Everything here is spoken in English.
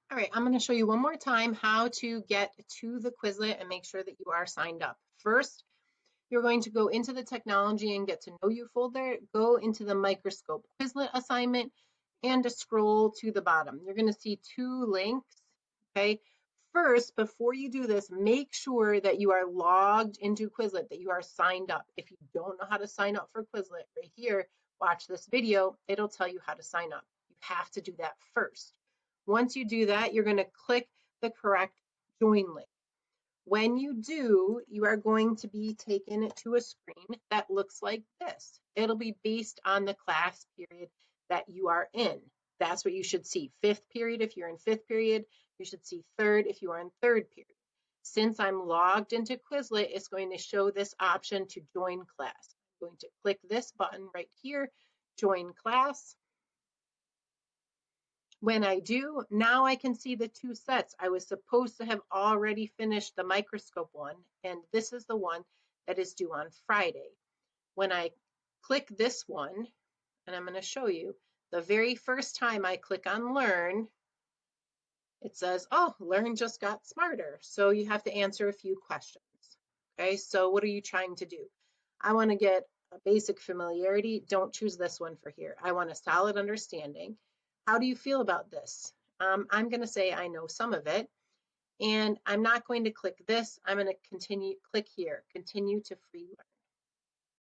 All right, I'm going to show you one more time how to get to the Quizlet and make sure that you are signed up. First, you're going to go into the technology and get to know you folder, go into the microscope Quizlet assignment, and to scroll to the bottom. You're going to see two links, okay? First, before you do this, make sure that you are logged into Quizlet, that you are signed up. If you don't know how to sign up for Quizlet, right here, watch this video. It'll tell you how to sign up. You have to do that first. Once you do that, you're going to click the correct join link. When you do, you are going to be taken to a screen that looks like this. It'll be based on the class period that you are in. That's what you should see. Fifth period, if you're in fifth period, you should see third if you are in third period. Since I'm logged into Quizlet, it's going to show this option to join class. I'm going to click this button right here, join class. When I do, now I can see the two sets. I was supposed to have already finished the microscope one, and this is the one that is due on Friday. When I click this one, and I'm going to show you, the very first time I click on Learn, it says, oh, Learn just got smarter. So you have to answer a few questions. Okay, so what are you trying to do? I want to get a basic familiarity. Don't choose this one for here. I want a solid understanding. How do you feel about this? I'm going to say I know some of it, and I'm not going to click this. I'm going to click here, continue to free learn.